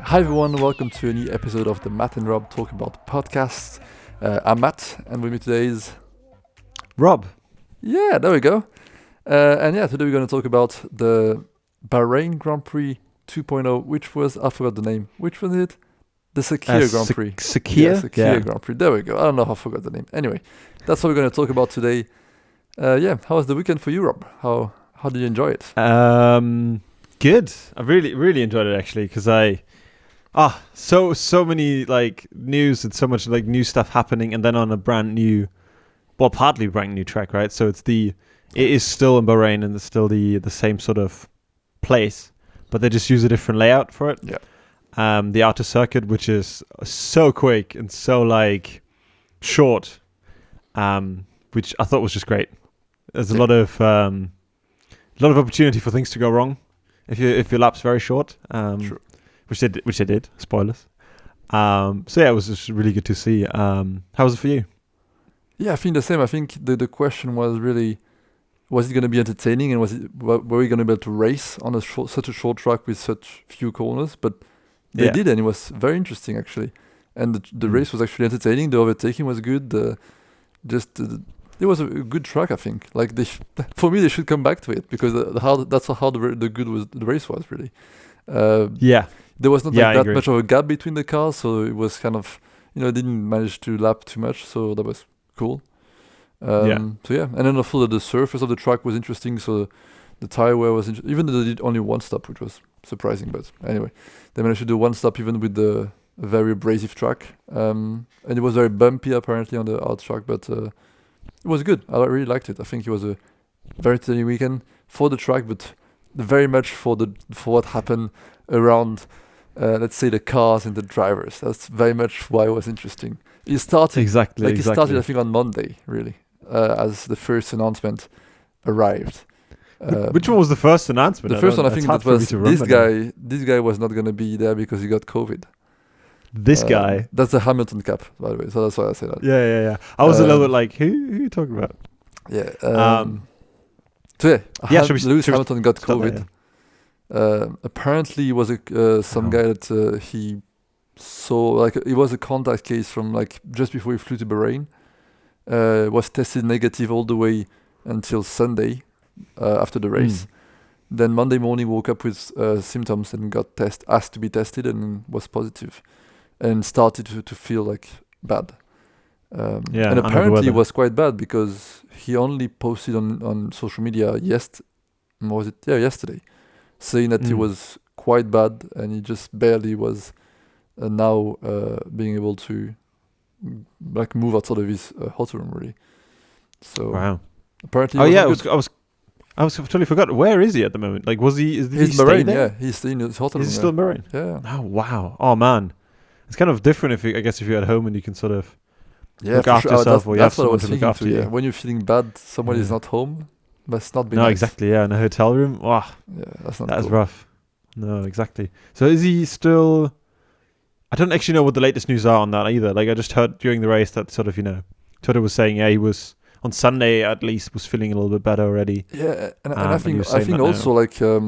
Hi everyone, welcome to a new episode of the Matt and Rob Talk About podcast. I'm Matt, and with me today is... Rob. Yeah, there we go. Today we're going to talk about the Bahrain Grand Prix 2.0, which was, I forgot the name. Which was it? The SAKHIR Grand Prix. SAKHIR? Yeah, SAKHIR Grand Prix. There we go. I don't know how I forgot the name. Anyway, that's what we're going to talk about today. How was the weekend for you, Rob? How did you enjoy it? Good. I really enjoyed it actually because so many like news and so much like new stuff happening, and then on a partly brand new track, right? So it is still in Bahrain and it's still the same sort of place, but they just use a different layout for it. Yeah. The outer circuit, which is so quick and so like short, which I thought was just great. There's a lot of opportunity for things to go wrong if your lap's very short. Sure. Which they did. Spoilers. It was just really good to see. How was it for you? Yeah, I think the same. I think the question was really, was it going to be entertaining, and were we going to be able to race on such a short track with such few corners? But they did, and it was very interesting actually. And the race was actually entertaining. The overtaking was good. It was a good track, I think. Like for me, they should come back to it because that's how the race was really. There was not that much of a gap between the cars, so it was kind of, didn't manage to lap too much, so that was cool. And then also the surface of the track was interesting, so the tire wear was interesting, even though they did only one stop, which was surprising, but anyway, they managed to do one stop even with the very abrasive track, and it was very bumpy apparently on the out track, but it was good. I really liked it. I think it was a very entertaining weekend for the track, but very much for what happened around, let's say, the cars and the drivers. That's very much why it was interesting. It started exactly. It started, I think, on Monday, really, as the first announcement arrived. Which one was the first announcement? The first one, I think, that was this guy. This guy was not going to be there because he got COVID. This guy. That's the Hamilton Cup, by the way. So that's why I say that. Yeah. I was a little bit like, who are you talking about? Yeah. Lewis Hamilton got COVID. Apparently, it was some guy that he saw, like, it was a contact case from like just before he flew to Bahrain. Was tested negative all the way until Sunday after the race. Then Monday morning woke up with symptoms and got asked to be tested and was positive, and started to feel like bad. And apparently it was quite bad because he only posted on social media yesterday, saying that he was quite bad and he just barely was now being able to like move outside of his hotel room really. So wow. Apparently, I was totally forgot. Where is he at the moment? Like, he's Bahrain. Yeah, he's in his hotel room. Is he still in Bahrain? Yeah. Oh wow. Oh man, it's kind of different if you're at home and you can sort of look after yourself, or you have someone to look after you. When you're feeling bad, someone is not home. That's not being nice. Exactly. Yeah, in a hotel room. Wow. Yeah, that's not. That's cool. rough. No, exactly. So is he still? I don't actually know what the latest news are on that either. Like I just heard during the race that sort of Toto was saying he was on Sunday at least was feeling a little bit better already. Yeah, and I think also like I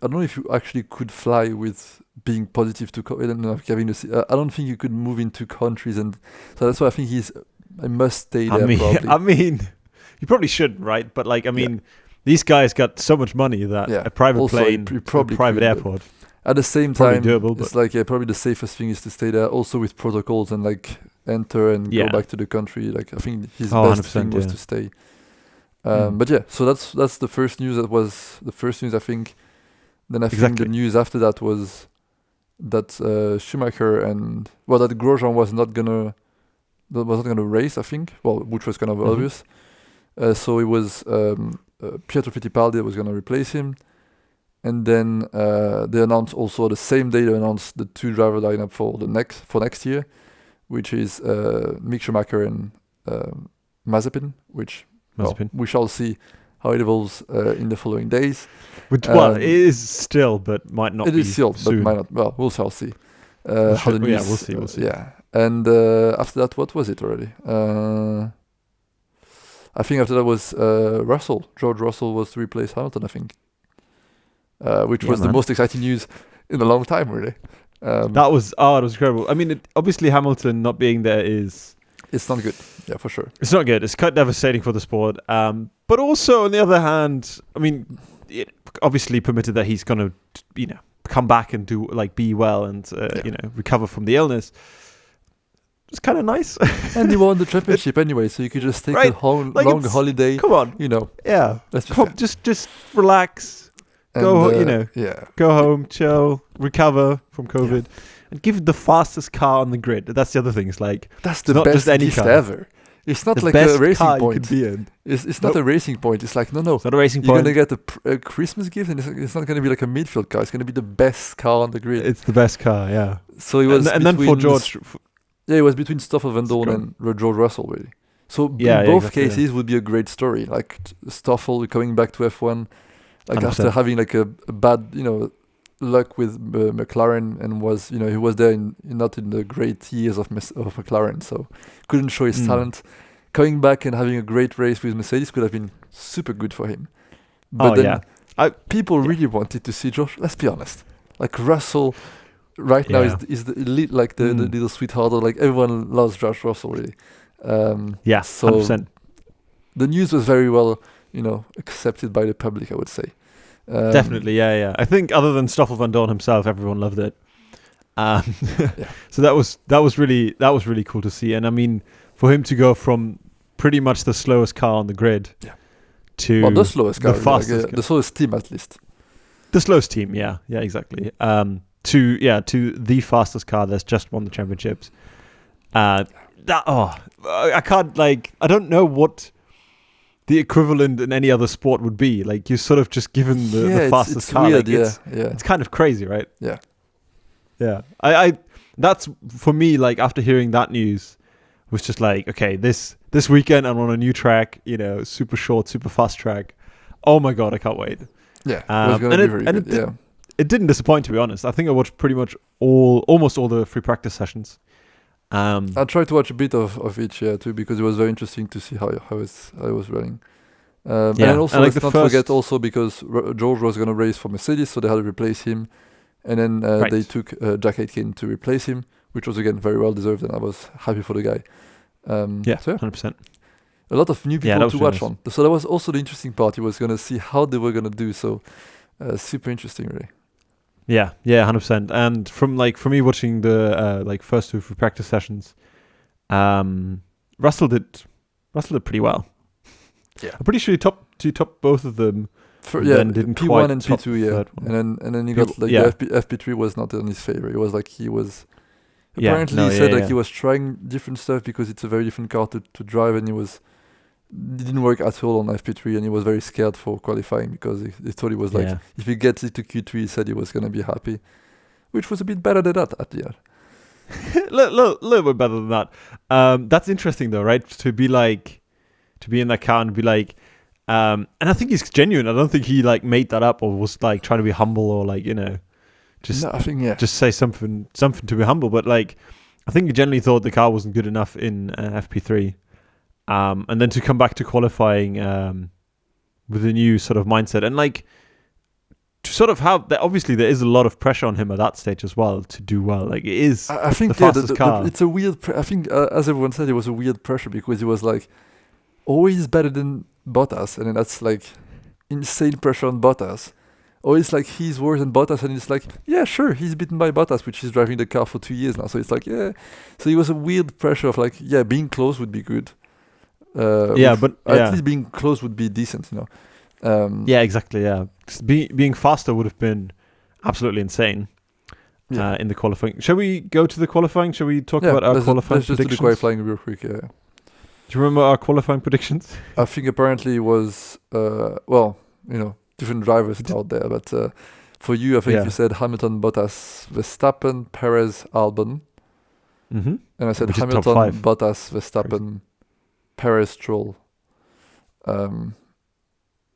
don't know if you actually could fly with being positive to COVID. I don't think you could move into countries, and so that's why I think I must stay there. I mean, you probably shouldn't, right? But like, these guys got so much money that a private plane, private airport. At the same time, doable, it's like probably the safest thing is to stay there, also with protocols and like enter and go back to the country. Like I think his best thing was to stay. But yeah, so that's the first news. That was the first news, I think. Then I think the news after that was that Schumacher that Grosjean was not gonna race, I think. Well, which was kind of obvious. So it was Pietro Fittipaldi that was gonna replace him. And then they announced also the same day they announced the two driver lineup for next year, which is Mick Schumacher and Mazepin, which we shall see how it evolves in the following days. Which it is still, but might not. It be is still, soon. but might not. Well, we'll shall see. How the news, we'll see. Yeah, and after that, what was it already? I think after that was Russell. George Russell was to replace Hamilton, I think. Which was the most exciting news in a long time, really. That was it was incredible. I mean, obviously Hamilton not being there it's not good. Yeah, for sure. It's not good. It's quite devastating for the sport. But also on the other hand, I mean, it obviously permitted that he's going to, come back and do be well and recover from the illness. It's kind of nice. And he won the championship anyway, so you could just take a long holiday. Come on, yeah. Just relax. And, go home, chill, recover from COVID, and give the fastest car on the grid. That's the other thing. It's that's the best gift ever. It's not like a racing point. It's not a racing point. It's like no. It's not a racing You're point. You're gonna get a Christmas gift, and it's not gonna be like a midfield car. It's gonna be the best car on the grid. It's the best car, yeah. So it was, and then for George. It was between Stoffel Van Dorn and George Russell, really. So in both cases would be a great story. Like Stoffel coming back to F1, 100%. After having a bad, luck with McLaren, and was, he was there not in the great years of McLaren, so couldn't show his talent. Coming back and having a great race with Mercedes could have been super good for him. But people really wanted to see George. Let's be honest. Russell. Right now is the elite, the little sweetheart. Everyone loves George Russell, really. So 100%. The news was very well, accepted by the public, I would say. Definitely, yeah. I think other than Stoffel Van Dorn himself, everyone loved it. So that was really cool to see. And I mean, for him to go from pretty much the slowest car on the grid to the slowest car, the fastest, the slowest team at least. The slowest team, yeah, exactly. To the fastest car that's just won the championships. I can't I don't know what the equivalent in any other sport would be. You're sort of just given the fastest it's car. Weird, it's kind of crazy, right? Yeah. I that's for me. After hearing that news, was just okay, this weekend I'm on a new track. Super short, super fast track. Oh my god, I can't wait. Yeah, it was going to be very good. It didn't disappoint, to be honest. I think I watched pretty much almost all the free practice sessions. I tried to watch a bit of each too, because it was very interesting to see how it was running. And also let's not forget also because George was going to race for Mercedes, so they had to replace him, and then they took Jack Aitken to replace him, which was again very well deserved, and I was happy for the guy. 100%. A lot of new people to watch on. So that was also the interesting part. He was going to see how they were going to do. So super interesting, really. Yeah, 100%. And from for me watching the first two free practice sessions, Russell did pretty well. Yeah, I'm pretty sure he topped both of them. Then didn't P1 and P2, and then he got the FP3 was not in his favor. It was he was apparently he said he was trying different stuff because it's a very different car to drive, and it didn't work at all on FP3, and he was very scared for qualifying because he thought he was if he gets it to Q3, he said he was going to be happy, which was a bit better than that at the end. little bit better than that. That's interesting though, right? To be in that car and be and I think he's genuine. I don't think he made that up or was trying to be humble or just no, I think just say something to be humble. But I think he genuinely thought the car wasn't good enough in FP3. And then to come back to qualifying with a new sort of mindset and to sort of have that. Obviously, there is a lot of pressure on him at that stage as well to do well. It is I think the fastest car. It's a weird. I think as everyone said, it was a weird pressure because he was always better than Bottas, and then that's insane pressure on Bottas. Always he's worse than Bottas, and it's sure, he's beaten by Bottas, which is driving the car for 2 years now. So it's so it was a weird pressure of being close would be good. But at least being close would be decent, exactly. Yeah, being faster would have been absolutely insane. In the qualifying. Shall we go to the qualifying? Shall we talk about our qualifying predictions? Let's just do the qualifying real quick. Yeah. Do you remember our qualifying predictions? I think apparently it was different drivers out there, but for you, I think you said Hamilton, Bottas, Verstappen, Perez, Albon, and I said Hamilton, Bottas, Verstappen, Perez, Stroll.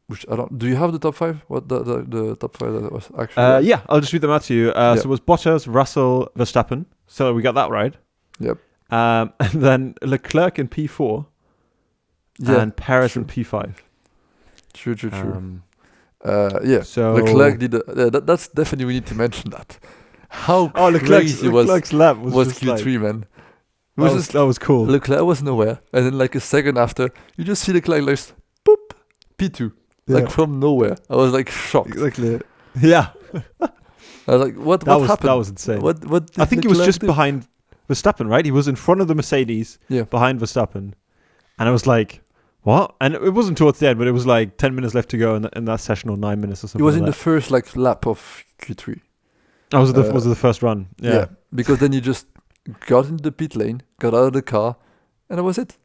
Which I don't. Do you have the top five? What the top five that was actually? I'll just read them out to you. So it was Bottas, Russell, Verstappen. So we got that right. Yep. And then Leclerc in P4. And Perez in P5. True. So Leclerc did. That's definitely we need to mention that. how Leclerc's crazy was lap was just Q3, man. It that was cool. Leclerc was nowhere, and then like a second after, you just see Leclerc like boop, P2, like from nowhere. I was like shocked. Exactly. Yeah. I was like, what happened? That was insane. What did I think he was Leclerc just do? behind Verstappen, right? He was in front of the Mercedes, behind Verstappen, and I was like, what? And it wasn't towards the end, but it was like 10 minutes left to go in that session, or 9 minutes or something. It was like in that. the first like lap of Q3. Oh, was it the first run? Yeah. Because then you just got into the pit lane, got out of the car, and that was it.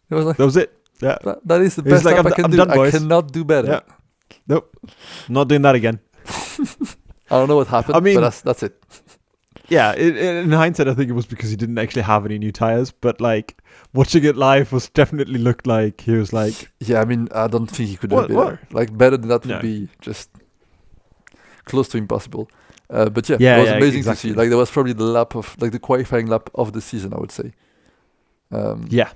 It was like that was it. Yeah. That is the best like, lap I can I'm do. done, I boys. cannot do better. Yeah. Nope. Not doing that again. I don't know what happened, I mean, but that's it. Yeah, in hindsight, I think it was because he didn't actually have any new tires. But like watching it live was definitely looked like he was like. Yeah, I mean, I don't think he could have been better. Like better than that would No. be just close to impossible. But it was amazing to see. Like that was probably the lap of like the qualifying lap of the season, I would say. Yeah.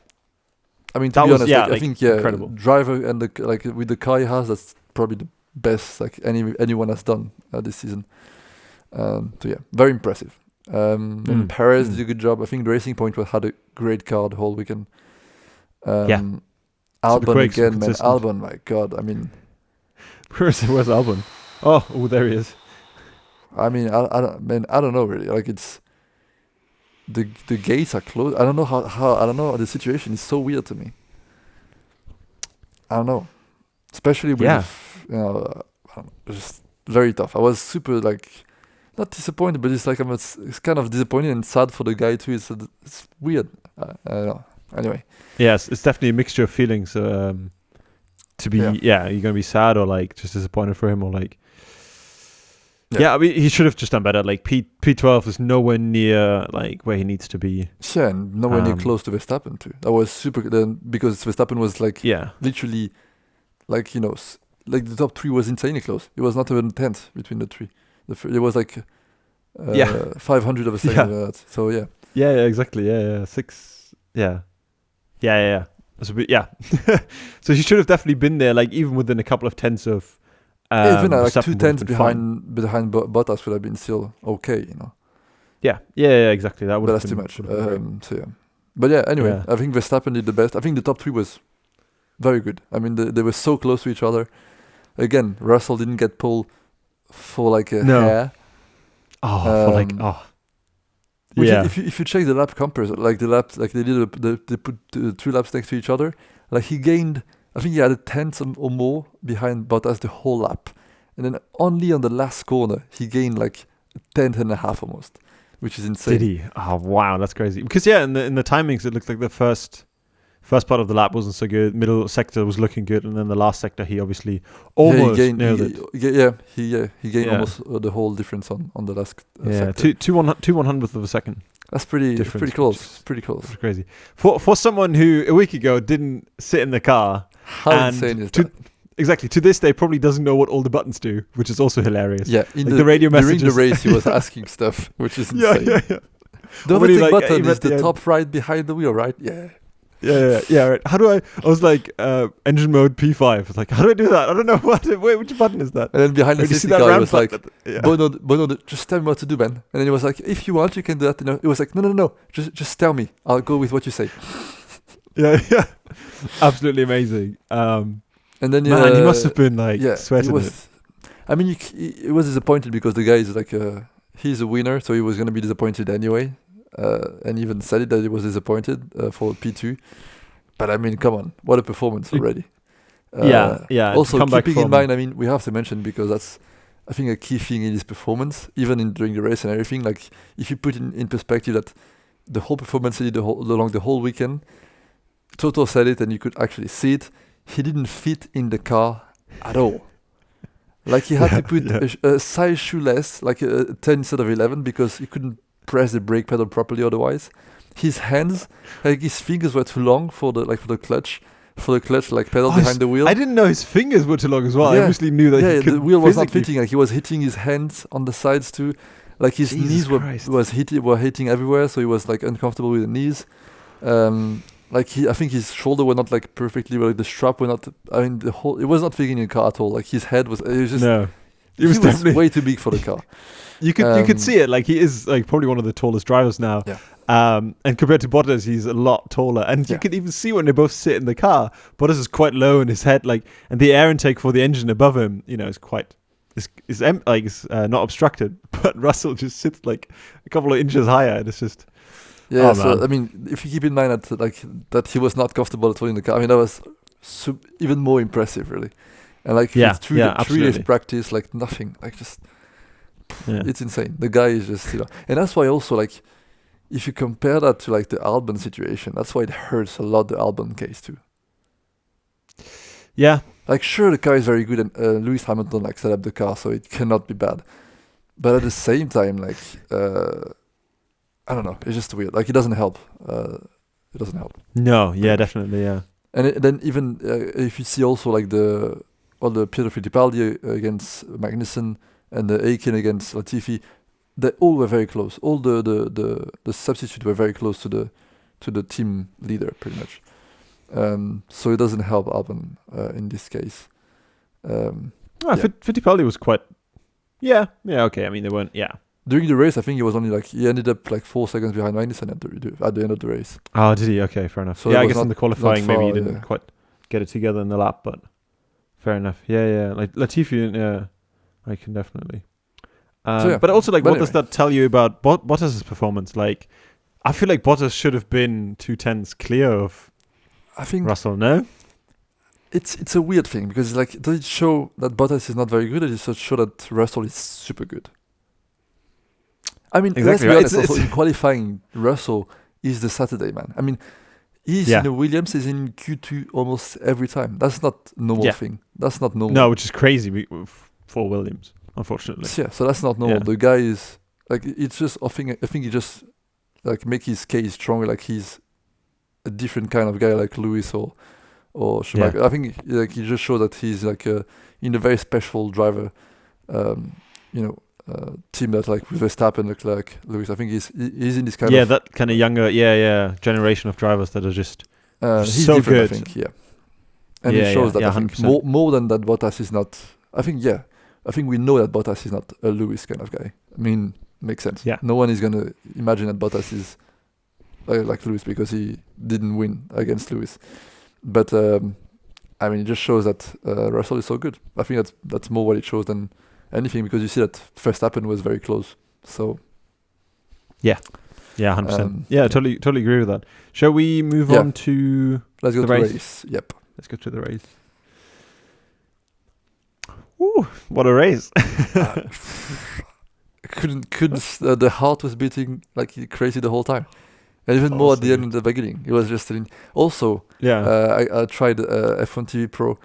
I mean, to be honest, I think incredible. driver and with the car he has, that's probably the best like anyone has done this season. So yeah, very impressive. And Perez did a good job. I think the Racing Point had a great car the whole weekend. Albon again, man. Albon, my God. I mean, where's Albon? Oh, there he is. I mean, I don't know really. Like it's the gates are closed. I don't know how I don't know. The situation is so weird to me. I don't know, especially with just very tough. I was super like. Not disappointed, but it's like it's kind of disappointing and sad for the guy too. It's weird. I don't know. Anyway. Yes, it's definitely a mixture of feelings. To be, you're gonna be sad or like just disappointed for him or like. Yeah, I mean, he should have just done better. Like P12 is nowhere near like where he needs to be. Yeah, and nowhere near close to Verstappen too. That was super. Because Verstappen was like literally, like like the top 3 was insanely close. It was not even 10th between the 3. It was like 500 of a second. So yeah. Yeah, exactly. Yeah, 6. Yeah. So so he should have definitely been there, like even within a couple of tenths of. Even like 2 tenths behind Bottas would have been still okay, Yeah, exactly. That would. But that's too much. So yeah. But yeah, anyway, I think Verstappen did the best. I think the top 3 was very good. I mean, they were so close to each other. Again, Russell didn't get pole for like a hair. If you check the lap comparison, like the laps, like they put the 2 laps next to each other, like he gained, I think he had a tenth or more behind Bottas the whole lap, and then only on the last corner he gained like a tenth and a half almost, which is insane. Did he? Oh wow, that's crazy. Because in the timings it looked like the first part of the lap wasn't so good. Middle sector was looking good, and then the last sector he obviously almost nailed it. He gained almost the whole difference on the last sector. 2/100th of a second. That's pretty close. Pretty close. It's crazy for someone who a week ago didn't sit in the car. How insane is that? Exactly. To this day, probably doesn't know what all the buttons do, which is also hilarious. Yeah, the radio messages. During the race, he was asking stuff, which is insane. Yeah. The overtake button is the top right behind the wheel, right? Yeah. Yeah, right. How do I was like, engine mode P5. It's like, how do I do that? I don't know. Which button is that? And then behind the safety car, he was like, Bono, just tell me what to do, man. And then he was like, if you want, you can do that. It was like, no. Just tell me. I'll go with what you say. Yeah. Absolutely amazing. And then he must have been like sweating it. I mean, he was disappointed because the guy is like, he's a winner, so he was going to be disappointed anyway. And even said it that he was disappointed for P2. But I mean, come on, what a performance already. Also, keeping in mind, I mean, we have to mention, because that's, I think, a key thing in his performance, even during the race and everything. Like, if you put in perspective that the whole performance he did along the whole weekend, Toto said it and you could actually see it, he didn't fit in the car at all. Like, he had to put a size shoe less, like a 10 instead of 11, because he couldn't press the brake pedal properly otherwise. His hands, like his fingers were too long for the clutch like pedal behind the wheel. I didn't know his fingers were too long as well. I obviously knew that he could. The wheel was not fitting. Like, he was hitting his hands on the sides too. Like, his knees were hitting everywhere, so he was like uncomfortable with the knees. I think his shoulder were not like perfectly, like the strap were not. I mean, it was not fitting in the car at all. Like, his head was. It was just. No. He was definitely way too big for the car. You could see it. Like, he is like probably one of the tallest drivers now. Yeah. And compared to Bottas, he's a lot taller. And you can even see when they both sit in the car, Bottas is quite low in his head, like, and the air intake for the engine above him, is quite not obstructed. But Russell just sits like a couple of inches higher, and it's just I mean, if you keep in mind that he was not comfortable at all in the car, I mean, that was even more impressive, really. And like, with 3 days practice, like nothing, like just. Yeah. It's insane. The guy is just, and that's why also, like, if you compare that to like the Albon situation, that's why it hurts a lot, the Albon case too. Yeah. Like, sure, the car is very good, and Lewis Hamilton like set up the car, so it cannot be bad. But at the same time, like, I don't know, it's just weird. Like, it doesn't help. It doesn't help. No, yeah, definitely, yeah. And then even if you see also like the Pietro Fittipaldi against Magnussen, and the Aiken against Latifi, they all were very close. All the substitutes were very close to the team leader, pretty much. So it doesn't help Albon in this case. Fittipaldi was quite. Yeah. Okay. I mean, they weren't. Yeah. During the race, I think he ended up like 4 seconds behind Magnussen at the end of the race. Oh, did he? Okay, fair enough. So I guess in the qualifying, maybe he didn't quite get it together in the lap, but fair enough. Yeah. Like Latifi, yeah. I can definitely. But also, like, what does that tell you about Bottas' performance? Like, I feel like Bottas should have been 2/10 clear of Russell, no? It's a weird thing, because, like, does it show that Bottas is not very good, or does it show that Russell is super good? I mean, exactly, let's be honest, also in qualifying, Russell is the Saturday man. I mean, he's in the Williams, he's in Q2 almost every time. That's not a normal thing. That's not normal. No, which is crazy for Williams, unfortunately. Yeah, so that's not normal. The guy is like, it's just I think he just like make his case stronger. Like, he's a different kind of guy, like Lewis or Schumacher. Yeah. I think like he just showed that he's like in a very special driver, team that like with Verstappen, Leclerc, Lewis. I think he's in this kind of that kind of younger generation of drivers that are just he's so different, good. I think, and it shows that I think more than that Bottas is not. I think we know that Bottas is not a Lewis kind of guy. I mean, makes sense. Yeah. No one is going to imagine that Bottas is like Lewis because he didn't win against Lewis. But, I mean, it just shows that Russell is so good. I think that's more what it shows than anything, because you see that Verstappen was very close. So... Yeah, 100%. Totally agree with that. Shall we move on to Let's go to the race. Yep. Let's go to the race. Ooh, what a race! The heart was beating like crazy the whole time, and even more at the end of the beginning. It was just also. Yeah. I tried F1 TV Pro.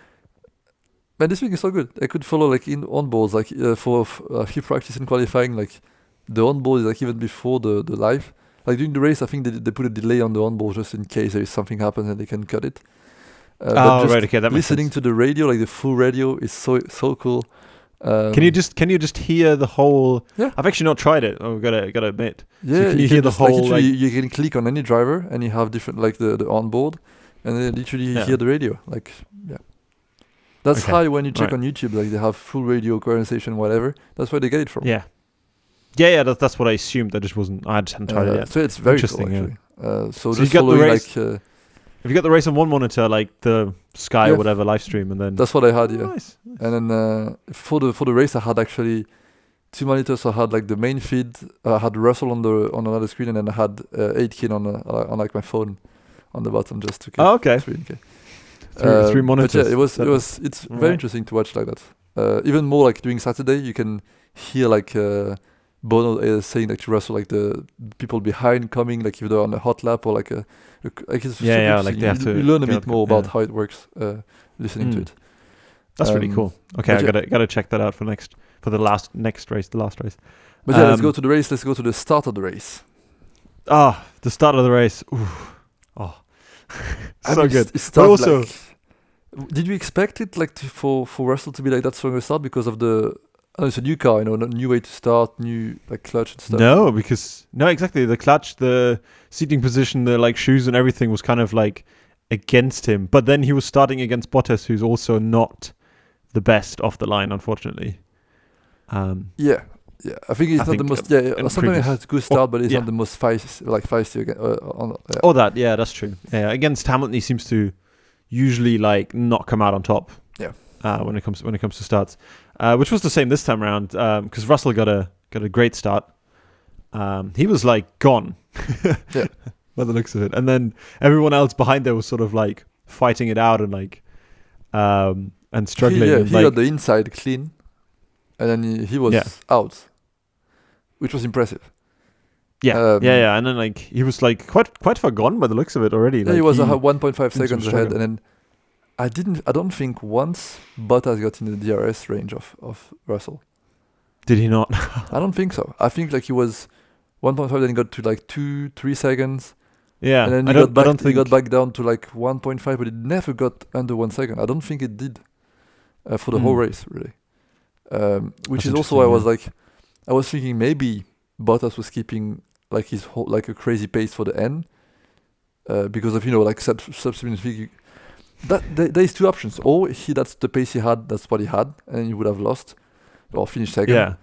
Man, this thing is so good. I could follow like in onboards, like for a few practice and qualifying. Like the onboard is like even before the live. Like during the race, I think they put a delay on the onboard just in case there is something happens and they can cut it. Right. Okay, that makes sense. Listening to the radio, like the full radio, is so cool. Can you just hear the whole? Yeah. I've actually not tried it. I've got to admit. Yeah. So can you hear the whole? Like, you can click on any driver and you have different like the onboard, and then literally you hear the radio. Like that's how when you check on YouTube, like they have full radio conversation, whatever. That's where they get it from. Yeah. That's what I assumed. I just hadn't tried it yet. So it's very cool actually. So just you got the race. Like. Have you got the race on one monitor, like the Sky or whatever live stream, and then that's what I had, Nice. And then for the race, I had actually 2 monitors. I had like the main feed. I had Russell on another screen, and then I had Aitken on like my phone on the bottom just to keep 3K. Three monitors. But yeah, it's very interesting to watch like that. Even more like during Saturday, you can hear like Bono saying like to Russell, like the people behind coming, like if they're on a hot lap or like it's like they have you learn a bit more about how it works listening to it. That's really cool. Okay, I gotta check that out for the last race. But let's go to the race. Let's go to the start of the race. The start of the race. Ooh. So good. But also, did you expect it like for Russell to be like that strong a start because of it's a new car, new way to start, new like clutch and stuff. No, exactly. The clutch, the seating position, the like shoes and everything was kind of like against him. But then he was starting against Bottas, who's also not the best off the line, unfortunately. Yeah. I think it's not the most. Sometimes it has a good start, but it's not the most feisty again. Oh, that's true. Yeah, against Hamilton, he seems to usually like not come out on top. Yeah. When it comes to starts, which was the same this time around, because Russell got a great start. He was like gone. Yeah. By the looks of it, and then everyone else behind there was sort of like fighting it out and like and struggling. He got the inside clean, and then he was out, which was impressive. Yeah, and then like he was like quite far gone by the looks of it already. Yeah, like, he was 1.5 seconds ahead, struggling. and then I don't think once Bottas got in the DRS range of Russell. Did he not? I don't think so. I think like he was 1.5, then he got to like 2-3 seconds. Yeah, and then he got back down to like 1.5, but it never got under 1 second. I don't think it did for the whole race, really. Which That's is also why I was thinking maybe Bottas was keeping like his whole like a crazy pace for the end because of like subsequent speed. There is two options. Or that's the pace he had, that's what he had, and he would have lost or finished second. Yeah.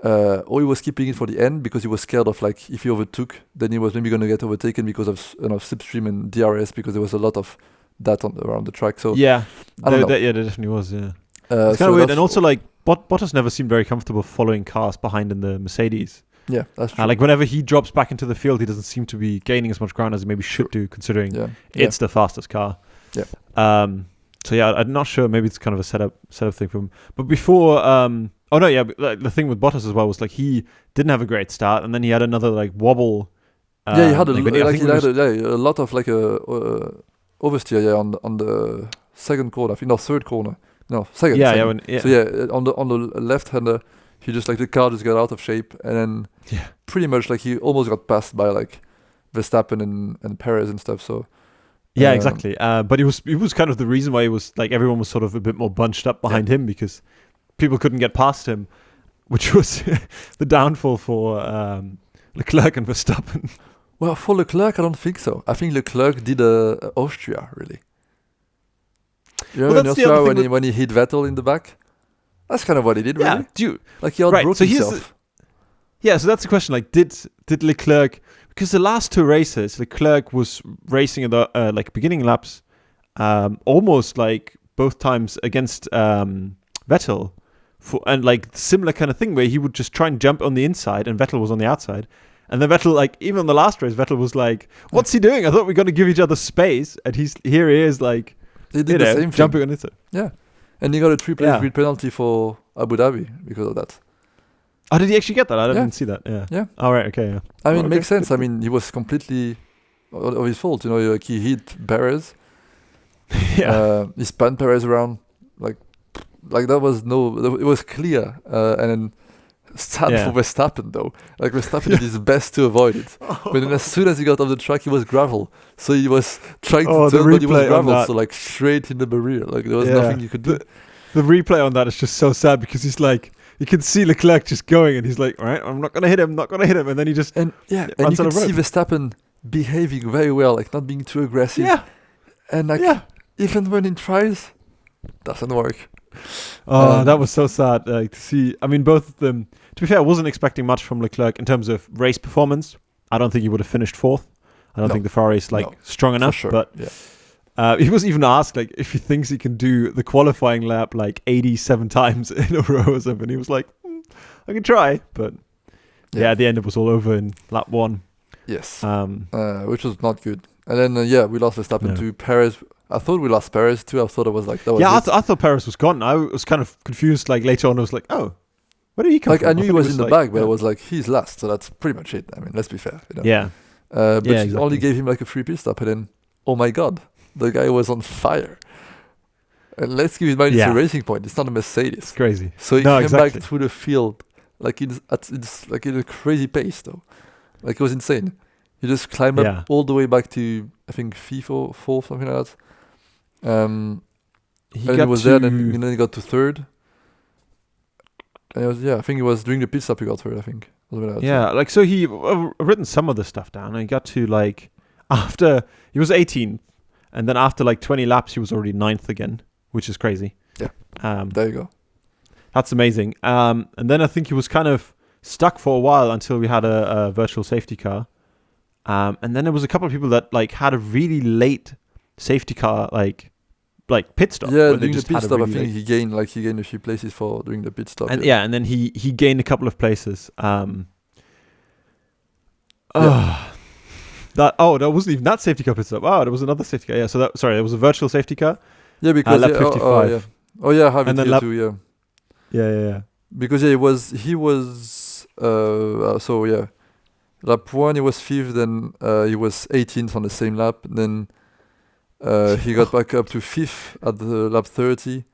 Or he was keeping it for the end because he was scared of like if he overtook, then he was maybe going to get overtaken because of slipstream and DRS, because there was a lot of that around the track. So yeah, I don't know. There definitely was. Yeah, it's kind of weird, and also like Bottas never seemed very comfortable following cars behind in the Mercedes. Yeah, that's true. Like whenever he drops back into the field, he doesn't seem to be gaining as much ground as he maybe should do, considering it's the fastest car. Yeah. So yeah, I'm not sure. Maybe it's kind of a setup thing for him. But before, but the thing with Bottas as well was like he didn't have a great start, and then he had another like wobble. He had a lot of like oversteer on the second corner. I think third corner. No, second. Yeah. So on the left hander, he just like the car just got out of shape, and then pretty much like he almost got passed by like Verstappen and Perez and stuff. So. Yeah, exactly. But it was kind of the reason why it was like everyone was sort of a bit more bunched up behind him, because people couldn't get past him, which was the downfall for Leclerc and Verstappen. Well, for Leclerc, I don't think so. I think Leclerc did Austria, really. You know, in Austria when he hit Vettel in the back? That's kind of what he did, really. Yeah, like he outbroke himself. So that's the question. Like, did Leclerc... Because the last two races, Leclerc was racing in the like beginning laps, almost like both times against Vettel, and like similar kind of thing where he would just try and jump on the inside and Vettel was on the outside, and then Vettel, like even on the last race, Vettel was like, "What's he doing? I thought we were going to give each other space," and he is like, he did the same jumping thing. on the inside. Yeah, and he got a 3-place grid penalty for Abu Dhabi because of that. Oh, did he actually get that? I didn't see that. Yeah. All right. Okay. Yeah. I mean, it makes sense. I mean, he was completely of his fault. You know, like he hit Perez. He spun Perez around. Like that was it was clear. And then sad for Verstappen though. Like Verstappen did his best to avoid it. But then as soon as he got off the track, he was gravel. So he was trying to turn, but he was gravel. So like straight in the barrier. Like there was nothing you could do. The replay on that is just so sad because he's like. You can see Leclerc just going, and he's like, "All right, I'm not gonna hit him, and then he just and you can see Verstappen behaving very well, like not being too aggressive. Yeah, and like even when he tries, doesn't work. Oh, that was so sad. Like to see. I mean, both of them. To be fair, I wasn't expecting much from Leclerc in terms of race performance. I don't think he would have finished fourth. I don't think the Ferrari is strong enough. For sure. But he was even asked like if he thinks he can do the qualifying lap like 87 times in a row or something. He was like, I can try, but at the end it was all over in lap 1. Yes, which was not good. And then we lost Verstappen to Perez. I thought we lost Perez too. I thought it was like that was. Yeah, I thought Perez was gone. I was kind of confused. Like later on, I was like, oh, where did he come from? I knew he was in the back, but I was like, he's last, so that's pretty much it. I mean, let's be fair. You know? Yeah. But he only gave him like a free pit stop, and then oh my god. The guy was on fire. And let's keep in mind it's a racing point. It's not a Mercedes. It's crazy. So he came back through the field like in a crazy pace though. Like it was insane. He just climbed up all the way back to I think FIFO, fourth, something like that. He was there, then he got to third. And it was I think he was during the pit stop he got third, I think. Like so he written some of the stuff down and he got to like after he was 18th. And then after like 20 laps, he was already 9th again, which is crazy. Yeah. There you go. That's amazing. And then I think he was kind of stuck for a while until we had a virtual safety car. And then there was a couple of people that like had a really late safety car like pit stop. Yeah, during the pit stop, I think he gained a few places for doing the pit stop. And and then he gained a couple of places. That wasn't even that safety car pit stop. Oh, there was another safety car. Yeah, so there was a virtual safety car. Yeah, because lap 55. I have it here too. Yeah. Yeah. Because he was lap 1 he was 5th, then he was 18th on the same lap. Then he got back up to 5th at the lap 30.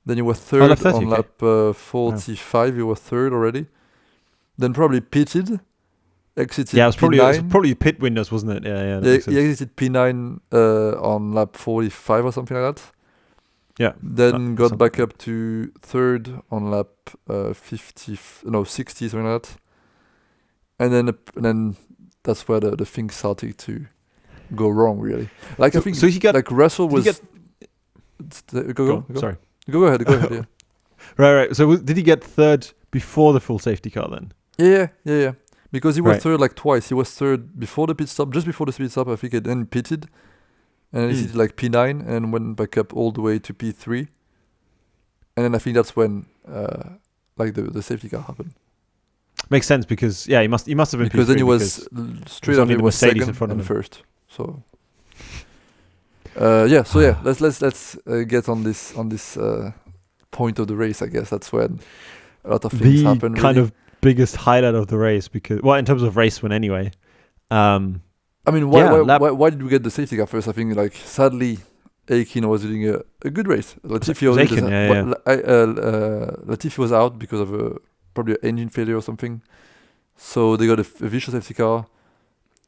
Then he was 3rd lap 30, on lap 45. He was 3rd already. Then probably pitted. Exited. Yeah, it was probably pit windows, wasn't it? Yeah. He exited P9 on lap 45 or something like that. Yeah. Then got back up to 3rd on lap 60, something like that. And then that's where the things started to go wrong, really. Like I think, he got like Russell was. Go. Sorry. Go ahead. Yeah. Right. So did he get 3rd before the full safety car then? Yeah. Because he was 3rd like twice. He was 3rd before the pit stop, just before the pit stop, I think, and then pitted. And he did like P9 and went back up all the way to P3. And then I think that's when the safety car happened. Makes sense because he must have been because P3 then he was straight after he was Mercedes second in front of and him. first. So let's get on this point of the race. I guess that's when a lot of things happen. The kind of biggest highlight of the race because in terms of race win anyway. I mean, why did we get the safety car first? I think sadly Aikin was doing a good race. Latifi Latifi was out because of probably an engine failure or something. So they got a vicious safety car.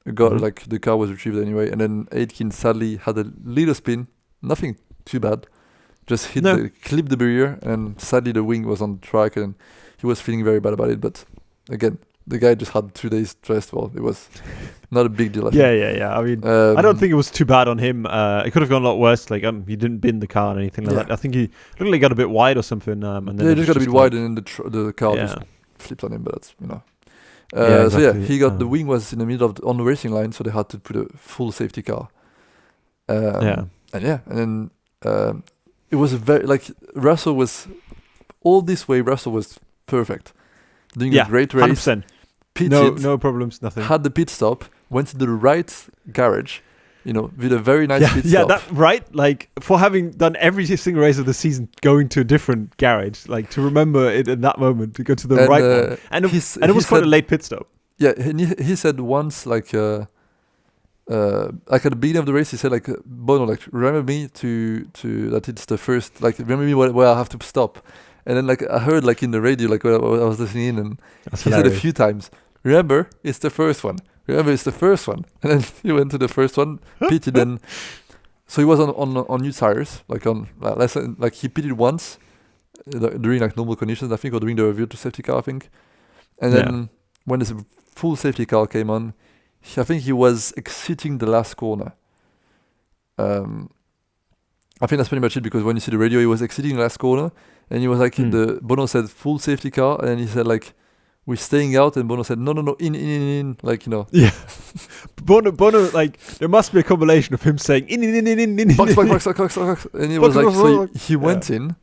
The car was retrieved anyway, and then Aitken sadly had a little spin, nothing too bad, just clipped the barrier, and sadly the wing was on the track, and he was feeling very bad about it. But again, the guy just had 2 days rest. Well, it was not a big deal. Yeah. I mean, I don't think it was too bad on him. It could have gone a lot worse. Like he didn't bin the car or anything like that. I think he looked like he got a bit wide or something. And then he just got a bit wide, and then the car just flipped on him. But that's Exactly. So he got the wing was in the middle on the racing line, so they had to put a full safety car. And then it was very Russell was all this way. Russell was perfect, doing a great race. 100%. Pitted, no problems, nothing. Had the pit stop, went to the right garage, with a very nice pit stop. Yeah, like for having done every single race of the season, going to a different garage, like to remember it in that moment, to go to the right one. And it was quite a late pit stop. Yeah, he said once, at the beginning of the race, he said, Bono, remember me to that it's the first, remember me where I have to stop. And then, I heard, in the radio, when I was listening in, and he said a few times, remember, it's the first one. Remember, it's the first one. And then he went to the first one, pitted, and so he was on new tires, he pitted once during normal conditions, I think, or during the review to safety car, I think. And then when the full safety car came on, I think he was exiting the last corner. I think that's pretty much it, because when you see the radio, he was exiting the last corner, and he was the Bono said full safety car, and he said we're staying out, and Bono said no, in. Yeah. Bono, there must be a combination of him saying in. Box. And he was so he went in,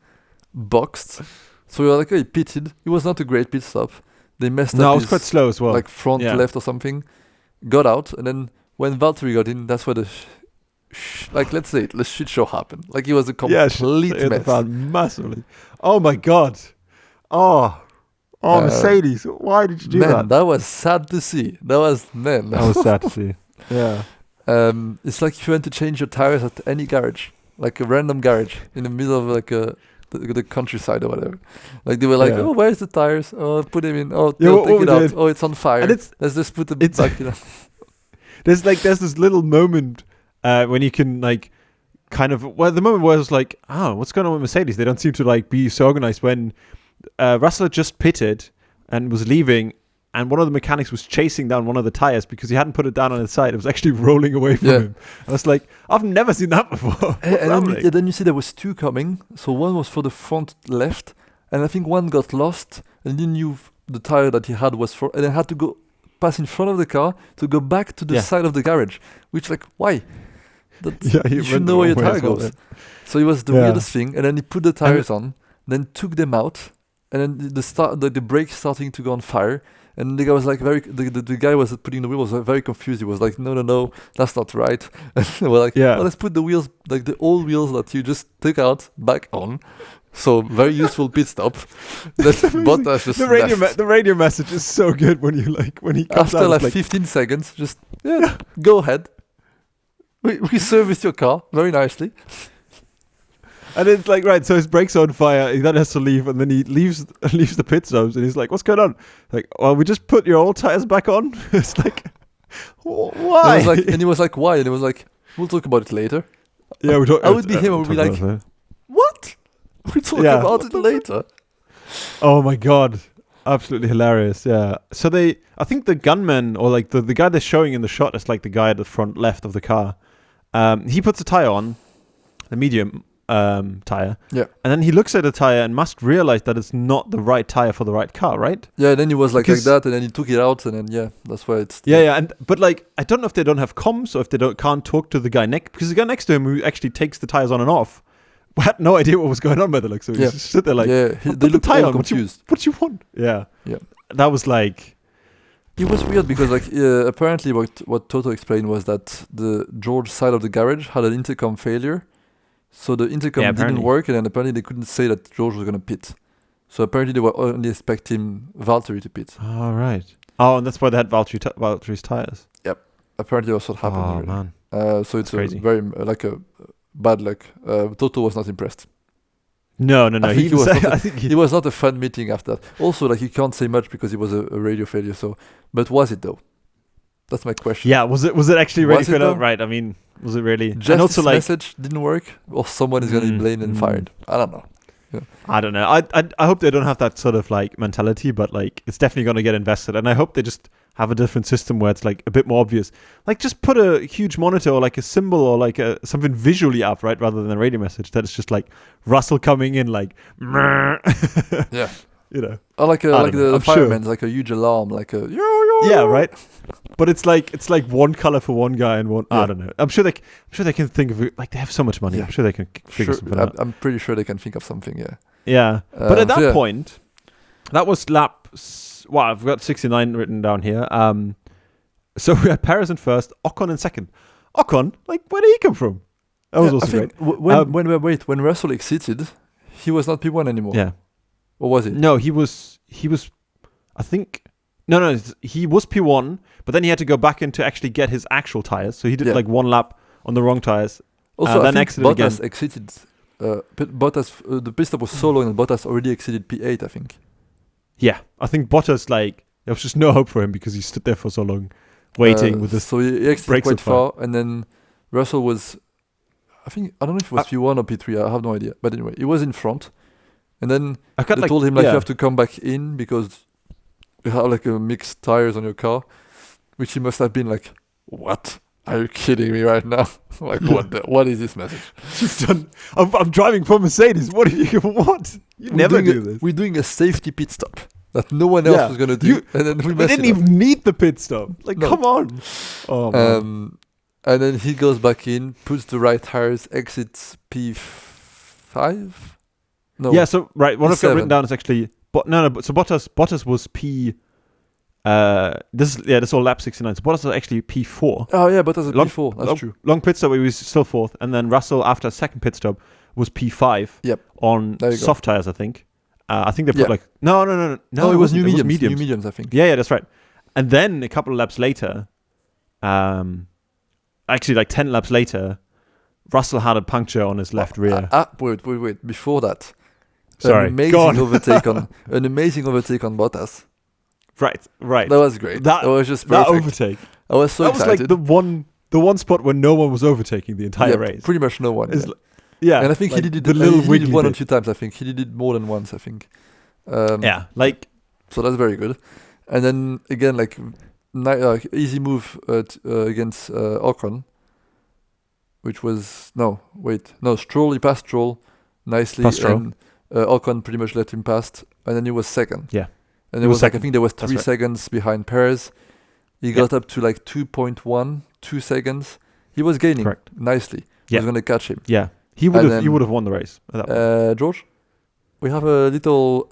boxed. So we were he pitted. It was not a great pit stop. They messed up. No, it was quite slow as well. Front left or something. Got out, and then when Valtteri got in, that's where the let's say it, the shit show happened. It was a complete mess. Massively. Oh my god. Oh, Mercedes, why did you do that? That was sad to see. That was sad to see. Yeah. It's like if you went to change your tires at any garage, a random garage in the middle of the countryside or whatever. They were oh, where's the tires? Oh, put them in. Oh, take it out. Oh, it's on fire. And let's just put them back. There's this little moment when you can the moment where I was what's going on with Mercedes? They don't seem to be so organized. When Russell had just pitted and was leaving, and one of the mechanics was chasing down one of the tires because he hadn't put it down on its side. It was actually rolling away from him. I was I've never seen that before. And then you see there was 2 coming. So one was for the front left, and I think one got lost, and he knew the tire that he had was for, and then had to go pass in front of the car to go back to the side of the garage. Which, like, why? You should know where your tire goes. So it was the weirdest thing. And then he put the tires on, then took them out, and then the brakes starting to go on fire. And the guy was like the guy was putting the wheels was very confused. He was like, no, that's not right. And they were like, well, let's put the wheels, like the old wheels that you just took out, back on. So very useful pit stop. Bottas just the radio message is so good when he comes after like 15 seconds, just go ahead. We serviced your car very nicely. And it's like, right, so his brakes are on fire, he then has to leave, and then he leaves the pit zones, and he's like, what's going on? Like, well, we just put your old tires back on? It's like, why? And he was like, why? And he was like, we'll talk about it later. Yeah, I would be him, I would be like, what? We'll talk about it later. Oh my god. Absolutely hilarious, yeah. So I think the gunman, or like the guy they're showing in the shot is like the guy at the front left of the car. He puts a tire on, the medium tire. Yeah. And then he looks at the tire and must realize that it's not the right tire for the right car, right? Yeah, and then he was like that, and then he took it out, and then that's why it's... Yeah, but like, I don't know if they don't have comms, or if they can't talk to the guy next, because the guy next to him who actually takes the tires on and off had no idea what was going on by the looks of it. He just sit there like, they looked all confused. What do you want? Yeah. That was like... It was weird because like apparently what Toto explained was that the George side of the garage had an intercom failure. So the intercom didn't work, and then apparently they couldn't say that George was going to pit. So apparently they were only expecting Valtteri to pit. Oh, right. Oh, and that's why they had Valtteri's tires. Yep. Apparently that's what happened. Oh, really. Man. So it's crazy. a very bad luck. Toto was not impressed. No. I think it was not a fun meeting after that. Also, like, you can't say much because it was a radio failure. So, but was it though? That's my question. Yeah, was it actually radio failure? Right. I mean, was it really? Just and also, this message didn't work, or someone is going to be blamed and fired. I don't know. Yeah. I don't know. I hope they don't have that sort of like mentality, but like it's definitely going to get invested, and I hope they just have a different system where it's like a bit more obvious. Like just put a huge monitor or like a symbol or like something visually up, right, rather than a radio message that it's just like Russell coming in like, yeah, you know, or like the fireman's like a huge alarm, like a yeah, right. But it's like one color for one guy and one. I don't know. I'm sure they can think of it. Like they have so much money. I'm sure they can figure something out. I'm pretty sure they can think of something. Yeah. Yeah, but at that point, that was lap. Well, I've got 69 written down here. So we had Perez in first, Ocon in second. Ocon, like, where did he come from? That was also great. When Russell exited, he was not P1 anymore. Yeah. Or was it? No, he was. I think. No, he was P1, but then he had to go back in to actually get his actual tires. So he did like one lap on the wrong tires. Also, then I think Bottas exited. The pit stop was so long, and Bottas already exceeded P8, I think. Yeah, I think Bottas, like, there was just no hope for him because he stood there for so long, waiting with the so he exited quite far, and then Russell was, I don't know if it was P1 or P3, I have no idea. But anyway, he was in front, and then they told him, like, you have to come back in because you have, like, a mixed tires on your car, which he must have been like, what? Are you kidding me right now? Like, what is this message? I'm driving for Mercedes. What do you want? You never do this. We're doing a safety pit stop that no one else was going to do. And then we didn't even need the pit stop. Like, come on. Oh, man. And then he goes back in, puts the right tires, exits P5? No. Yeah, so, right, what P7. I've got written down is actually... so Bottas was P... this is all lap 69. So Bottas was actually P4. Oh yeah, Bottas was P4. That's true. Long pit stop, he was still fourth, and then Russell after a second pit stop was P5. Yep. On soft tires, I think. I think they put like no. It was new mediums. New mediums, I think. Yeah, that's right. And then a couple of laps later, actually like 10 laps later, Russell had a puncture on his left rear. Wait. Before that, sorry, an amazing overtake on Bottas. Right. That was great. That was just perfect. That overtake. I was so excited. That was like the one spot where no one was overtaking the entire race. Pretty much no one. Yeah. And I think like he did it one or two times. I think he did it more than once. I think. So that's very good. And then again, like easy move against Ocon, which was Stroll. He passed Stroll nicely. Stroll. Ocon pretty much let him past, and then he was second. Yeah. And He it was was like, I second. think there was That's 3 right. seconds behind Perez. He got up to like 2 seconds. He was gaining Correct. nicely. He Yeah. was going to catch him. Yeah. He would And have then, won the race at that point. George, we have a little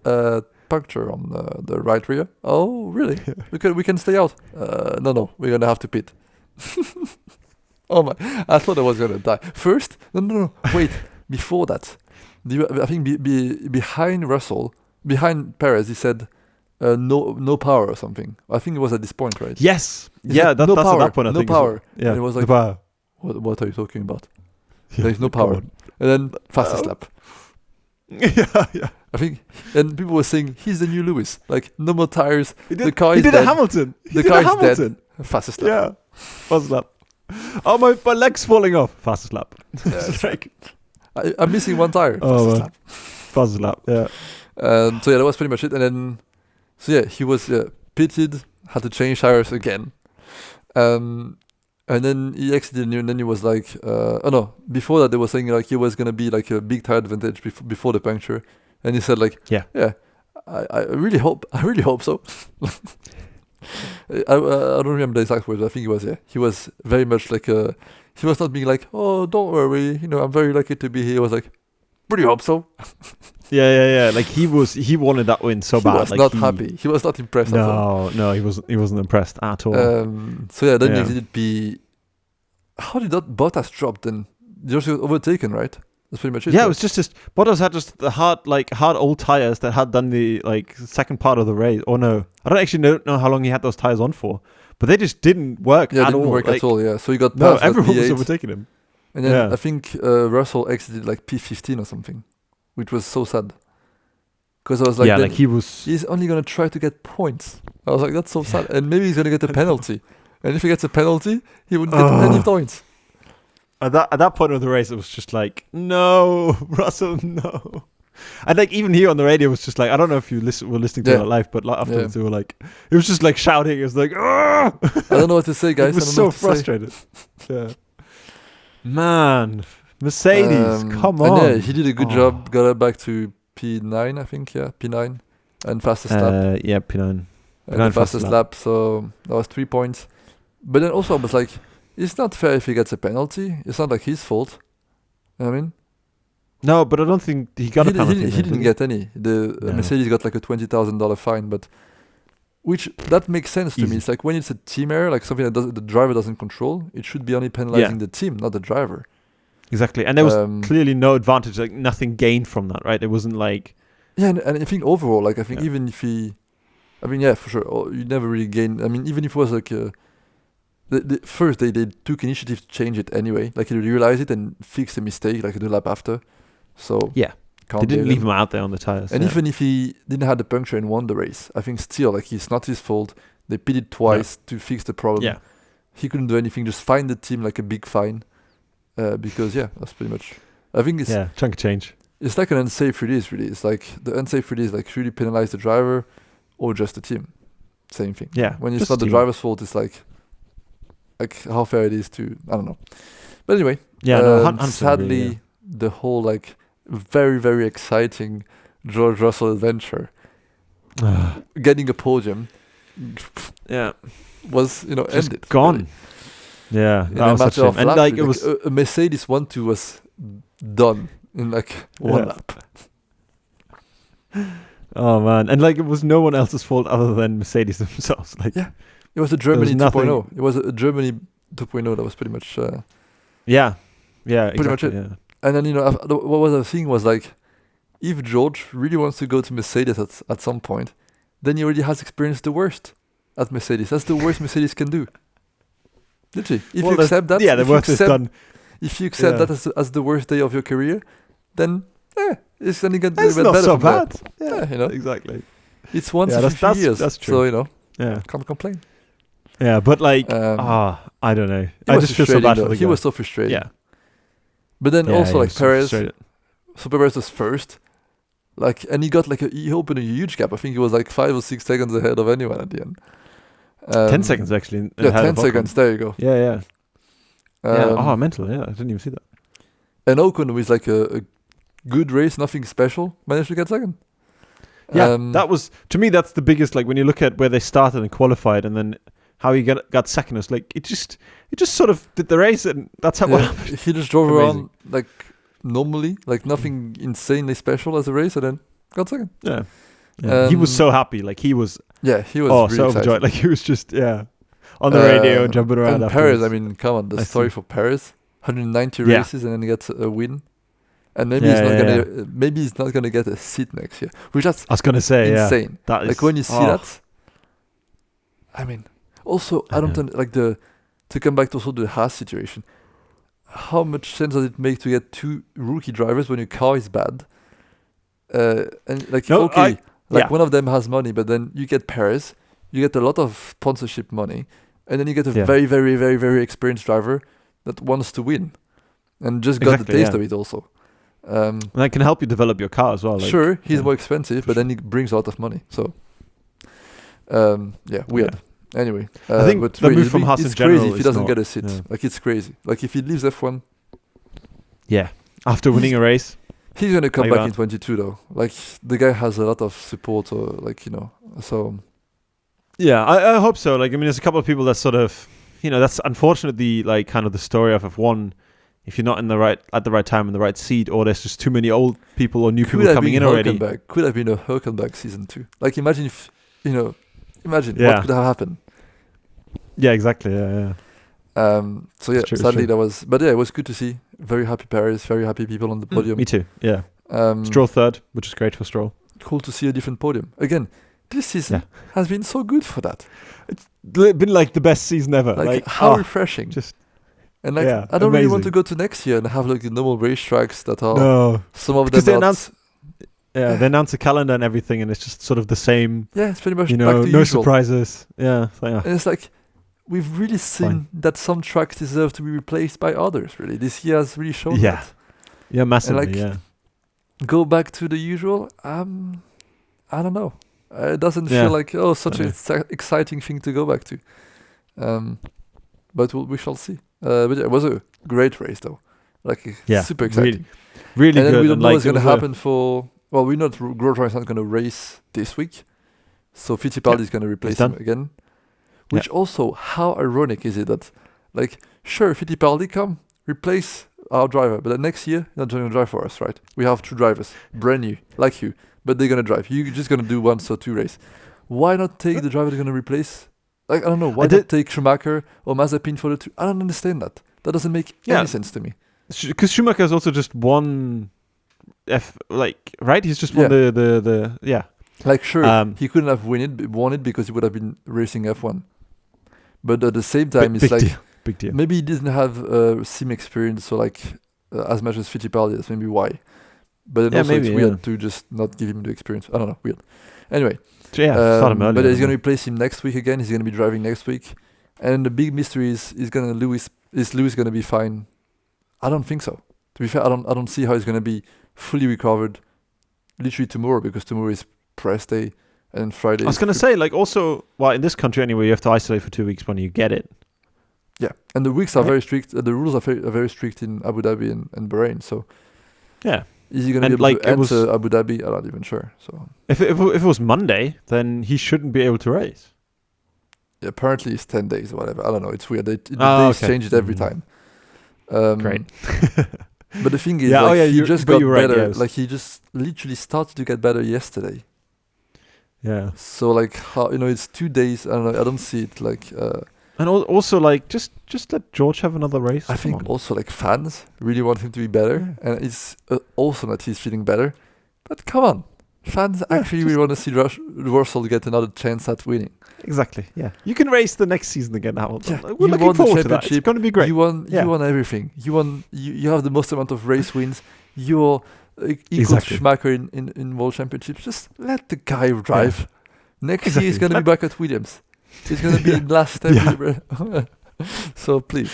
puncture on the right rear. Oh, really? we can stay out. No, we're going to have to pit. Oh my! I thought I was going to die. First, no. Wait, before that, I think behind Russell, behind Perez, he said no power or something. I think it was at this point, right? Yes. He said, That's power, at that point. I no think. power. Yeah. And it was like, no power. What are you talking about? Yeah, There is no come power. on. And then fastest lap. yeah. I think, and people were saying he's the new Lewis. Like no more tires. He The car he is did dead. a Hamilton. He The did car a is Hamilton. dead. Fastest lap. Yeah. Fastest lap. Oh, my leg's falling off. Fastest lap. Yeah, It's like, I'm missing one tire. Oh, Fastest man. lap. fastest lap. Yeah. So yeah, that was pretty much it. And then, so yeah, he was pitted, had to change tires again. And then he exited, and then he was like, oh no, before that they were saying like he was gonna be like a big tire advantage before the puncture, and he said like, Yeah. I really hope so. I don't remember the exact words. But I think he was very much like he was not being like, oh don't worry, I'm very lucky to be here. He was like, really hope so. Yeah. Like he wanted that win so bad. He was Like not happy. He was not impressed at all. No, he wasn't impressed at all. So yeah, then Yeah. he exited P. How did that Bottas drop then? He just got overtaken, right? That's pretty much it. Yeah, right? it was just Bottas had just the hard old tires that had done the second part of the race. Or no, I don't actually know how long he had those tires on for, but they just didn't work Yeah, it at didn't all. work Like, at all. Yeah, so he got No, passed at everyone was P8, overtaking him. and then Yeah. I think Russell exited like P15 or something, which was so sad. Because I was like, yeah, then like he was. he's only gonna try to get points. I was like, that's so sad, and maybe he's gonna get a penalty. And if he gets a penalty, he wouldn't get any points. At that point of the race, it was just like, no, Russell, no. And like even here on the radio, it was just like, I don't know if you were listening to Yeah. it live, but like, afterwards they were like, it was just like shouting. It was like, I don't know what to say, guys. It was I don't so know what to say. frustrated. Yeah. Man, Mercedes, come And on. yeah, he did a good job. Got it back to P9, I think. Yeah, P9, and fastest lap. Yeah, P9. And P9 the fastest lap. So that was 3 points. But then also I was like, it's not fair if he gets a penalty. It's not like his fault. You know what I mean? No, but I don't think he got a penalty. He didn't get any. The No. Mercedes got like a $20,000 fine, but that makes sense to me. Easy. It's like when it's a team error, like something that the driver doesn't control, it should be only penalizing the team, not the driver. Exactly, and there was Um, clearly no advantage, like nothing gained from that, right? It wasn't like Yeah, and I think overall, like I think Yeah. even if yeah, for sure, you never really gain. I mean, even if it was like the first they took initiative to change it anyway, like he realized it and fixed the mistake like the lap after. So Yeah. can't they didn't blame leave him out there on the tires. And yeah. even if he didn't have the puncture and won the race, I think still like it's not his fault. They pitted twice to fix the problem. Yeah. He couldn't do anything. Just fine the team like a big fine, because that's pretty much. I think it's chunk of change. it's like an unsafe release. Really, it's like the unsafe release like really penalize the driver or just the team. Same thing. Yeah, When it's just not the team. driver's fault, it's like how fair it is to I don't know. But anyway, Yeah, no, 100% sadly, agree, the whole like very very exciting George Russell adventure, yeah. getting a podium, Yeah, was just ended. gone. really. Yeah, In that a was such matter a of shame. And laps, like really. it was, a Mercedes 1-2 was done in like one Yeah. lap. oh man, and like it was no one else's fault other than Mercedes themselves. Like, Yeah. It was a Germany nothing- 2.0. It was a Germany 2.0 that was pretty much. yeah, Pretty much exactly, it. Yeah. And then what was the thing was like, if George really wants to go to Mercedes at some point, then he already has experienced the worst at Mercedes. That's the worst Mercedes can do. Literally, if Well, you accept that, yeah, the if you work is accept- done. If you accept Yeah. that as the worst day of your career, then it's only going to It's get not better so from there. bad. Yeah, Yeah, you know. exactly. It's once Yeah, every that's- few years, that's true. so Yeah, can't complain. yeah, but like, Um, I don't know. It I was just feel so frustrating bad though. for the He guy. was so frustrated. Yeah, But then yeah, also he like was so Perez, frustrated. so Perez was first, like, and he got like he opened a huge gap. I think he was like 5 or 6 seconds ahead of anyone at the end. 10 seconds actually. Yeah, ahead 10 of Ocon. seconds. There you go. Yeah, yeah. Yeah. Um, Mental. Yeah, I didn't even see that. And Ocon with like a good race, nothing special, managed to get second. Yeah, that was, to me, that's the biggest, like when you look at where they started and qualified and then how he got second, it's like it just sort of did the race and that's how what happened. He just drove around like normally, like nothing insanely special as a race, and then got second. Yeah. He was so happy, like he was really so excited. overjoyed, like he was just on the radio and jumping around. And Paris, I mean, come on, the story for Paris, 190 races and then he gets a win. And maybe he's not gonna get a seat next year, which I was gonna say insane. That is, like when you see that, I mean, also I don't like to come back to also the Haas situation. How much sense does it make to get 2 rookie drivers when your car is bad? And like one of them has money, but then you get Perez, you get a lot of sponsorship money, and then you get a very, very, very, very experienced driver that wants to win, and just got the taste of it also. And that can help you develop your car as well. Like, sure, he's more expensive, but then he brings a lot of money. So, weird. Anyway, I think but the move from Haas in general crazy if he doesn't not, get a seat. Like it's crazy. Like if he leaves F1, after winning a race, he's gonna come back in 22 though. Like the guy has a lot of support, or like so. Yeah, I hope so. Like I mean, there's a couple of people that sort of, that's unfortunately like kind of the story of F1. If you're not at the right time in the right seat, or there's just too many old people or new people coming in already. Could have been a Hülkenberg season 2. Like imagine if what could have happened. Yeah, exactly. Yeah. So yeah, sadly that was, but yeah, it was good to see. Very happy Paris, very happy people on the podium. Me too. Yeah. Stroll third, which is great for Stroll. Cool to see a different podium again. This season has been so good for that. It's been like the best season ever. Like how refreshing. And like I don't really want to go to next year and have like the normal racetracks that are some of them. They announce a calendar and everything, and it's just sort of the same. Yeah, it's pretty much back to no usual. Surprises. Yeah, and it's like we've really seen that some tracks deserve to be replaced by others. Really, this year has really shown that. Yeah, massively. Go back to the usual. I don't know. It doesn't feel like such an exciting thing to go back to. But we shall see. But it was a great race though. Like super exciting. Really and good. We don't know what's going to happen for. Well, we know that Grosjean is not going to race this week, so Fittipaldi is going to replace him again. Which also, how ironic is it that, like, sure, Fittipaldi come replace our driver, but then next year you're not going to drive for us, right? We have 2 drivers, brand new, like you, but they're going to drive. You're just going to do 1 or 2 races. Why not take the driver they're going to replace? Like, I don't know. Why not take Schumacher or Mazepin for the 2? I don't understand that. That doesn't make any sense to me. Because Schumacher has also just won right? He's just won the Like, sure, he couldn't have won it because he would have been racing F1. But at the same time, it's like big deal. Maybe he didn't have sim experience, so like as much as Fittipaldi. That's maybe why. But then also it's weird to just not give him the experience. I don't know, weird. Anyway, start him early. But he's going to replace him next week again. He's going to be driving next week, and the big mystery is Lewis going to be fine? I don't think so. To be fair, I don't see how he's going to be fully recovered literally tomorrow, because tomorrow is press day and Friday. I was going to say, like, also, well, in this country anyway, you have to isolate for 2 weeks when you get it. Yeah, and the weeks are very strict. The rules are very strict in Abu Dhabi and Bahrain. So yeah, is he going to be able to enter Abu Dhabi? I'm not even sure. So if it was Monday, then he shouldn't be able to race. Yeah, apparently it's 10 days or whatever. I don't know. It's weird. They change it every time. Great. But the thing is, he just got better. Right, yes. Like he just literally started to get better yesterday. Yeah. So like, how it's 2 days. I don't know. I don't see it like. And also like just let George have another race. I think also like fans really want him to be better, and it's awesome that he's feeling better. But come on, fans actually really want to see Russell get another chance at winning. Exactly. Yeah. You can race the next season again, Hamilton. Yeah, we're looking forward to that. It's going to be great. You won everything. You have the most amount of race wins. You're equal to Schumacher in World Championships. Just let the guy drive. Yeah. Next year he's going to be back at Williams. He's going to be in last every. So please,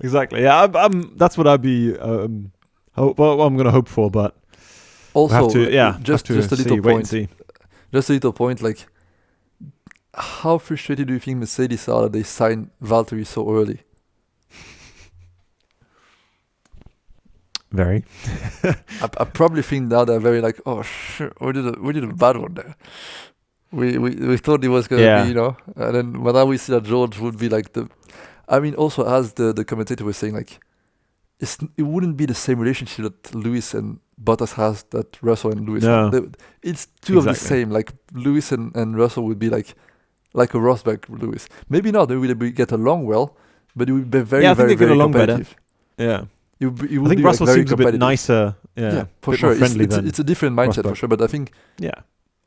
Exactly. Yeah. That's what I'd be. I'm going to hope for, but also just a little point. Just a little point, like, how frustrated do you think Mercedes are that they signed Valtteri so early? Very. I probably think now they're very like, oh shit, we did a bad one there. We thought it was gonna be, and then but now we see that George would be like also as the commentator was saying, like it wouldn't be the same relationship that Lewis and Bottas has that Russell and Lewis have. It's two of the same. Like Lewis and Russell would be like a Rosberg Lewis. Maybe not. They would get along well, but it would be very very very competitive. Better. Yeah. I think Russell seems a bit nicer. Yeah, for sure. It's a different mindset for sure. But I think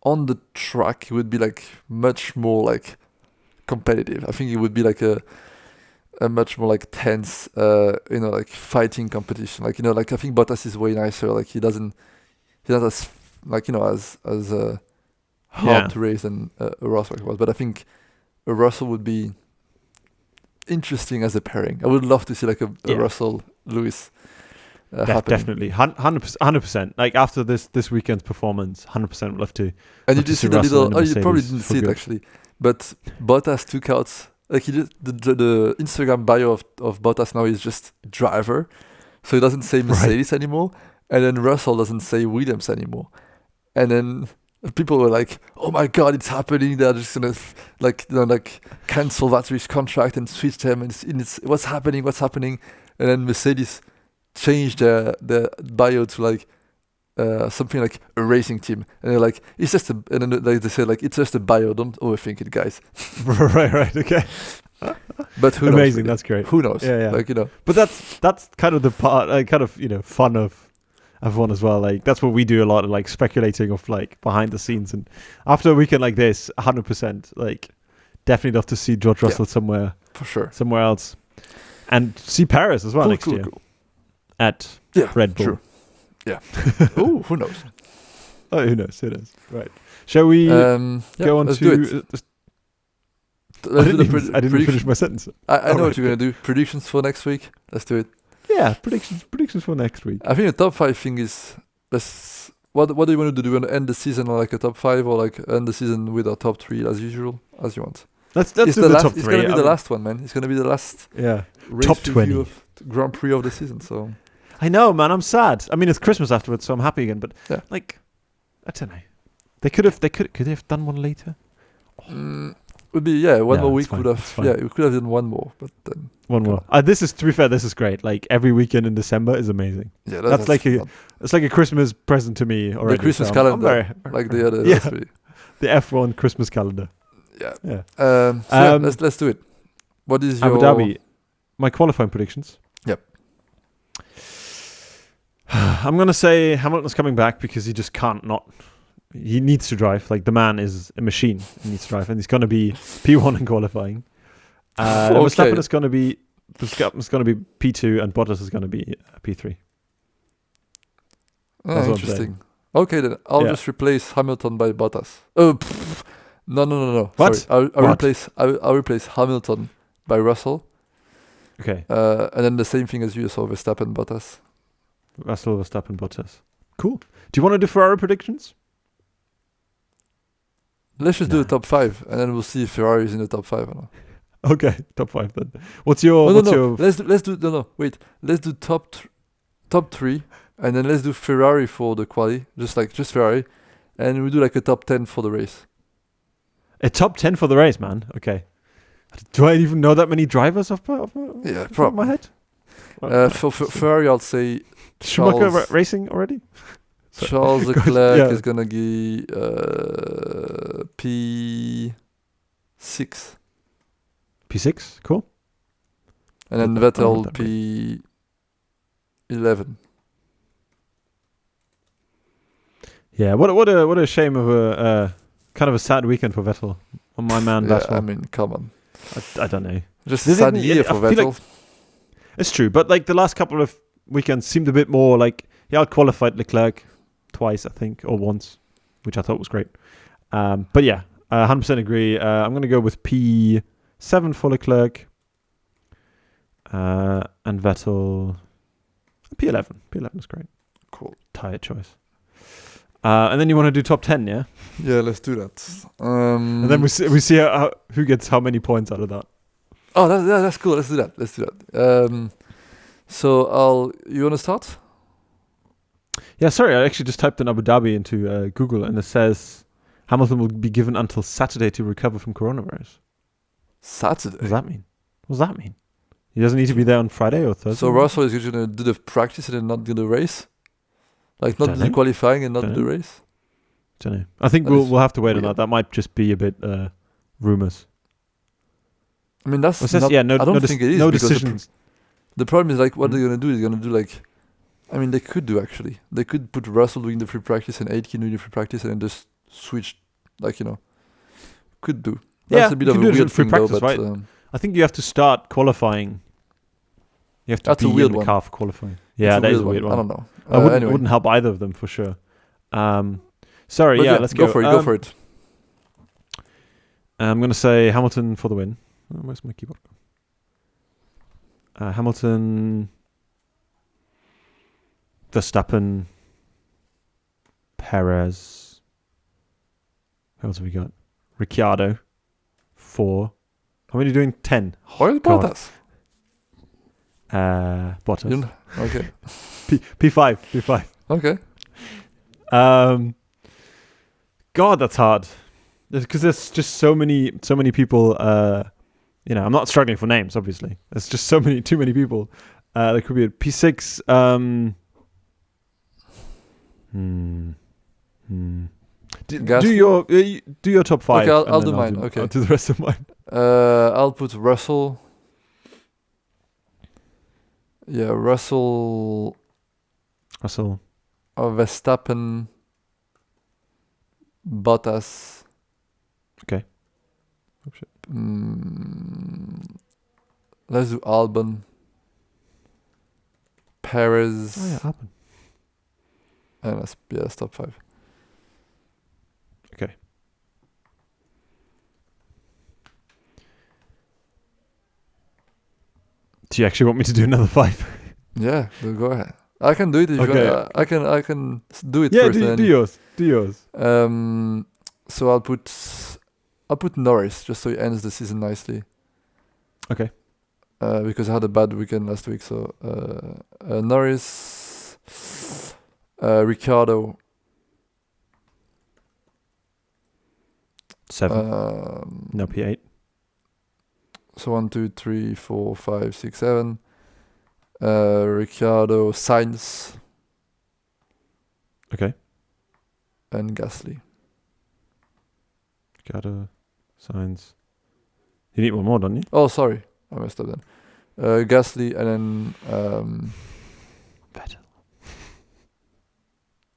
on the track it would be like much more like competitive. I think it would be like a much more like tense, like fighting competition. Like like I think Bottas is way nicer. Like he's not as like as hard to race than Rosberg was. But I think a Russell would be interesting as a pairing. I would love to see like a Russell Lewis definitely 100%. Like after this weekend's performance, 100% would love to. And you just see the little. Oh, you probably didn't see it actually, but Bottas took out like he just the Instagram bio of Bottas now is just driver, so he doesn't say Mercedes anymore, and then Russell doesn't say Williams anymore, and then people were like, "Oh my God, it's happening! They're just gonna cancel Valtteri's contract and switch them, and it's what's happening? And then Mercedes changed their bio to like something like a racing team, and they're like, it's just and then they said like it's just a bio, don't overthink it, guys. right, okay. But who knows? Amazing, that's great. Who knows? Yeah. Like But that's kind of the part, fun of everyone as well. Like that's what we do a lot of, like speculating of like behind the scenes. And after a weekend like this, 100%, like definitely love to see George Russell somewhere for sure, somewhere else, and see Paris as well next year at Red Bull. True. Yeah. Oh, who knows? Oh, who knows? Right. Shall we go on to? I didn't finish my sentence. I know what you're gonna do. Predictions for next week. Let's do it. Yeah, predictions for next week. I think the top 5 thing is what do you want to do? Do you want to end the season on like a top 5 or like end the season with a top 3 as usual, as you want? Let's do the top 3. It's gonna be the last one, man. It's gonna be the last race top 20 of Grand Prix of the season. So I know, man. I'm sad. I mean, it's Christmas afterwards, so I'm happy again. But like, I don't know. They could have done one later. Would be one more week would have we could have done one more, but then one more. To be fair, this is great. Like every weekend in December is amazing. Yeah, that's like it's like a Christmas present to me already. The Christmas calendar, like the other the F1 Christmas calendar. Yeah. Let's do it. What is Abu Dhabi? My qualifying predictions. Yep. I'm gonna say Hamilton's coming back because he just can't not. He needs to drive. Like the man is a machine. He needs to drive, and he's going to be P1 in qualifying. Verstappen is going to be P2, and Bottas is going to be P3. Interesting. Okay, then I'll just replace Hamilton by Bottas. Oh, no. What? Sorry. I'll replace Hamilton by Russell. Okay. And then the same thing as you saw, Verstappen, Bottas. Russell, Verstappen, Bottas. Cool. Do you want to do Ferrari predictions? Let's just do the top 5, and then we'll see if Ferrari is in the top 5 or not. Okay, top 5 then. What's your? Let's do. Wait. Let's do top 3, and then let's do Ferrari for the quali, just Ferrari, and we do like a top 10 for the race. A top 10 for the race, man. Okay. Do I even know that many drivers off my head? For Ferrari, I'll say Schumacher racing already. Charles Leclerc is gonna be P6. P6, cool. And then Vettel P11. Yeah, what a shame of a kind of a sad weekend for Vettel. On my man Vettel. I mean, come on. I don't know. Just a sad year for Vettel. Like it's true, but like the last couple of weekends seemed a bit more like he out-qualified Leclerc twice, I think, or once, which I thought was great. But yeah, 100% agree. I'm going to go with P7 for Leclerc and Vettel. P11. P11 is great. Cool. Tired choice. And then you want to do top 10, yeah? Yeah, let's do that. And then we see who gets how many points out of that. Oh, that's cool. Let's do that. So you want to start? Yeah, sorry, I actually just typed in Abu Dhabi into Google, and it says Hamilton will be given until Saturday to recover from coronavirus. Saturday? What does that mean? What does that mean? He doesn't need to be there on Friday or Thursday? So Russell is going to do the practice and then not do the race? Like not do the qualifying and not do the race? Don't know. I think we'll have to wait on that. That might just be a bit rumours. I mean, that's not... Yeah, I don't think it is. No because decisions. The problem is, like, what they're going to do is going to do, like... I mean, they could do, actually. They could put Russell doing the free practice and Aitken doing the free practice and then just switch, like, you know. Could do. That's a bit of a weird thing, though, but... Right? I think you have to start qualifying. You have to be in the car for qualifying. Yeah, that is a weird one. I don't know. It wouldn't help either of them, for sure. Sorry, but let's go. Go for it. I'm going to say Hamilton for the win. Oh, where's my keyboard? Hamilton, Verstappen, Perez. Who else have we got? Ricciardo, 4. How many are you doing? 10. Where's Bottas? Bottas. Okay. P5. Okay. God, that's hard. Because there's just so many people. I'm not struggling for names, obviously. There's just too many people. There could be a P6. Do your top 5. Okay, I'll do mine. Okay, I'll do the rest of mine. I'll put Russell. Yeah, Russell. Verstappen. Bottas. Okay. Let's do Albon. Perez. Oh yeah, Albon. And that's top 5. Okay. Do you actually want me to do another 5? Yeah, go ahead. I can do it if you want. I can do it first. Yeah, do yours. So I'll put Norris just so he ends the season nicely. Okay. Because I had a bad weekend last week, so Norris, Ricciardo, 7. No, P8. So 1, 2, 3, 4, 5, 6, 7. Ricciardo, Sainz. Okay. And Gasly. Ricciardo, Sainz. You need one more, don't you? Oh, sorry. I messed up then. Gasly and then Vettel.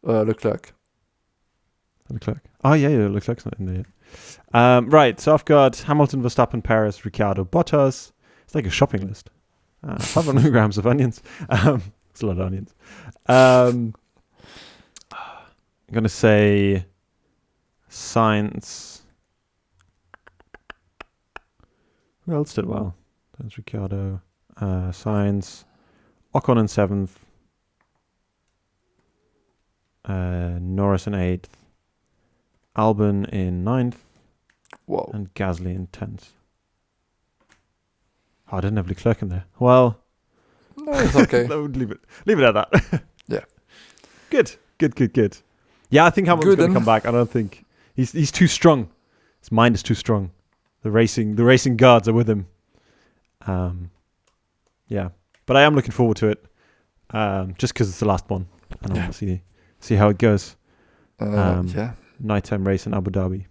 Leclerc. Oh, yeah, Leclerc's not in there yet. Right, so I've got Hamilton, Verstappen, Perez, Ricciardo, Bottas. It's like a shopping list. 500 grams of onions. It's a lot of onions. I'm going to say Sainz. Who else did well? There's Ricciardo. Sainz. Ocon in 7th. Norris in 8th. Albon in 9th. Whoa. And Gasly in 10th. Oh, I didn't have Leclerc in there. Well, no, it's okay. No, leave it at that. Yeah. Good. Yeah, I think Hamilton's going to come back. I don't think he's too strong. His mind is too strong. The racing gods are with him. Yeah, but I am looking forward to it. Just because it's the last one, and I want to see how it goes. Yeah. Nighttime race in Abu Dhabi.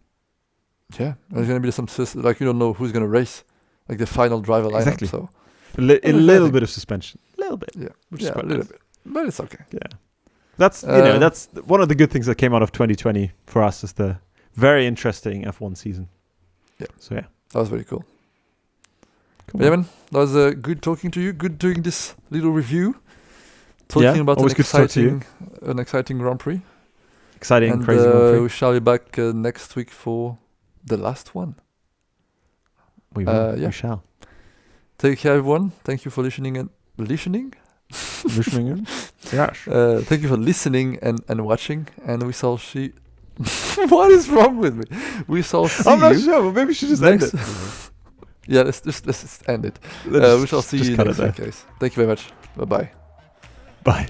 Yeah, there's going to be some like you don't know who's going to race. Like the final driver lineup, exactly. So a little bit of suspension, a little bit, which is quite a little bit, but it's okay. Yeah, that's that's one of the good things that came out of 2020 for us is the very interesting F1 season. Yeah, so yeah, that was very cool. Yeah, man, that was good talking to you. Good doing this little review, talking about an exciting Grand Prix, crazy Grand Prix. We shall be back next week for the last one. We will. We shall. Take care, everyone. Thank you for listening. Yes. Thank you for listening and watching. And we shall see. What is wrong with me? We shall see. I'm not sure. But maybe we should just end it. Yeah, let's just end it. We shall see you next week, guys. Thank you very much. Bye-bye. Bye.